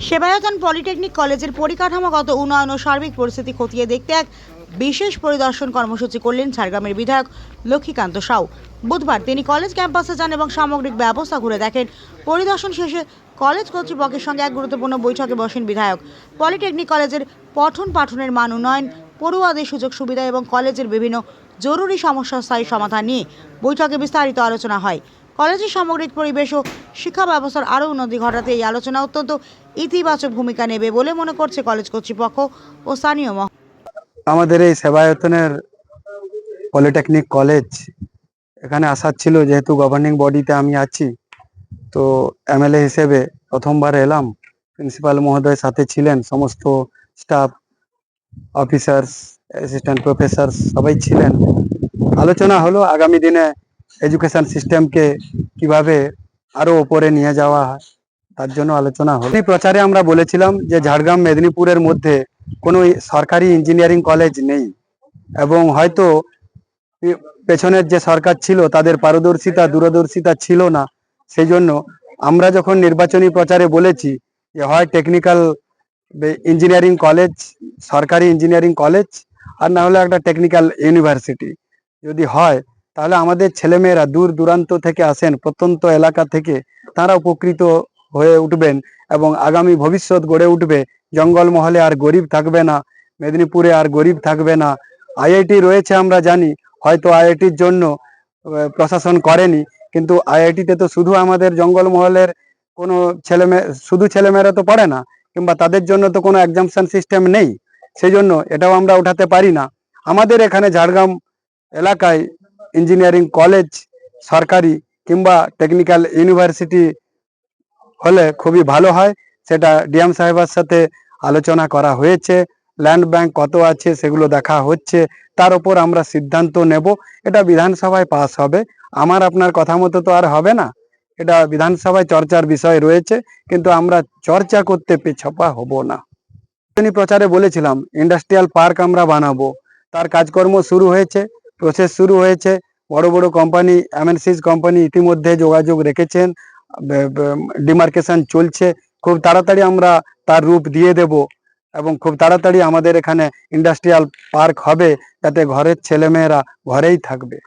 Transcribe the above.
সেবায়তন polytechnic কলেজের পরিকাঠামোগত উন্নয়ন ও সার্বিক পরিস্থিতি খতিয়ে দেখতে এক বিশেষ পরিদর্শন কর্মসূচি করলেন ঝাড়গ্রামের বিধায়ক লক্ষ্মীকান্ত সাউ। বুধবার তিনি কলেজ ক্যাম্পাসে যান এবং সামগ্রিক ব্যবস্থা ঘুরে দেখেন। পরিদর্শন শেষে কলেজ কর্তৃপক্ষের সঙ্গে এক গুরুত্বপূর্ণ বৈঠকে বসেন বিধায়ক। পলিটেকনিক কলেজের পঠন পাঠনের মান উন্নয়ন, পড়ুয়াদের সুযোগ সুবিধা এবং কলেজের বিভিন্ন জরুরি সমস্যার স্থায়ী সমাধান নিয়ে বৈঠকে বিস্তারিত আলোচনা হয়। কলেজের সামগ্রিক পরিবেশ ও শিক্ষা ব্যবস্থার আরও উন্নতি ঘটাতে এই আলোচনা অত্যন্ত ইতিবাচক ভূমিকা নেবে বলে মনে করছে কলেজ কর্তৃপক্ষ ও স্থানীয় মহল। আমাদের এই সেবায়তনের পলিটেকনিক কলেজ এখানে আসার ছিল, যেহেতু গভর্নিং বডিতে আমি আছি, তো এমএলএ হিসেবে প্রথমবার এলাম। প্রিন্সিপাল মহোদয় সাথে ছিলেন, সমস্ত স্টাফ, অফিসার্স, অ্যাসিস্ট্যান্ট প্রফেসর সবাই ছিলেন। আলোচনা হলো আগামী দিনে এডুকেশন সিস্টেমকে কিভাবে আরো উপরে নিয়ে যাওয়া হয়, তার জন্য আলোচনা হলো। এই প্রচারে আমরা বলেছিলাম যে ঝাড়গ্রাম মেদিনীপুরের মধ্যে কোনো সরকারি ইঞ্জিনিয়ারিং কলেজ নেই, এবং হয়তো পেছনের যে সরকার ছিল তাদের পারদর্শিতা দূরদর্শিতা ছিল না। সেই জন্য আমরা যখন নির্বাচনী প্রচারে বলেছি যে হয় টেকনিক্যাল ইঞ্জিনিয়ারিং কলেজ, সরকারি ইঞ্জিনিয়ারিং কলেজ, আর না হলে একটা টেকনিক্যাল ইউনিভার্সিটি যদি হয়, তাহলে আমাদের ছেলেমেয়েরা দূর দূরান্ত থেকে আসেন, প্রত্যন্ত এলাকা থেকে, তারা উপকৃত হয়ে উঠবেন এবং আগামী ভবিষ্যৎ গড়ে উঠবে। জঙ্গলমহলে আর গরিব থাকবে না, মেদিনীপুরে আর গরিব থাকবে না। আইআইটি রয়েছে আমরা জানি, হয়তো আইআইটির জন্য প্রশাসন করেনি, কিন্তু আইআইটিতে তো শুধু আমাদের জঙ্গলমহলের কোনো শুধু ছেলেমেয়েরা তো পড়ে না, কিংবা তাদের জন্য তো কোনো এক্সামশন সিস্টেম নেই। সেই জন্য এটাও আমরা উঠাতে পারি না। আমাদের এখানে ঝাড়গ্রাম এলাকায় ইঞ্জিনিয়ারিং কলেজ সরকারি কিংবা টেকনিক্যাল ইউনিভার্সিটি হলে খুবই ভালো হয়। সেটা ডিএম সাহেবের সাথে আলোচনা করা হয়েছে। ল্যান্ড ব্যাংক কত আছে সেগুলো দেখা হচ্ছে, তার উপর আমরা সিদ্ধান্ত নেব। এটা বিধানসভায় পাস হবে, আমার আপনার কথা মতো তো আর হবে না। এটা বিধানসভায় চর্চার বিষয় রয়েছে, কিন্তু আমরা চর্চা করতে পিছপা হব না। প্রচারে বলেছিলাম ইন্ডাস্ট্রিয়াল পার্ক আমরা বানাবো, তার কাজকর্ম শুরু হয়েছে, প্রসেস শুরু হয়েছে। বড় বড় কোম্পানি, এমএনসিস কোম্পানি ইতিমধ্যে যোগাযোগ রেখেছেন, ডিমার্কেশন চলছে। খুব তাড়াতাড়ি আমরা তার রূপ দিয়ে দেব এবং খুব তাড়াতাড়ি আমাদের এখানে ইন্ডাস্ট্রিয়াল পার্ক হবে, যাতে ঘরের ছেলেমেয়েরা ঘরেই থাকবে।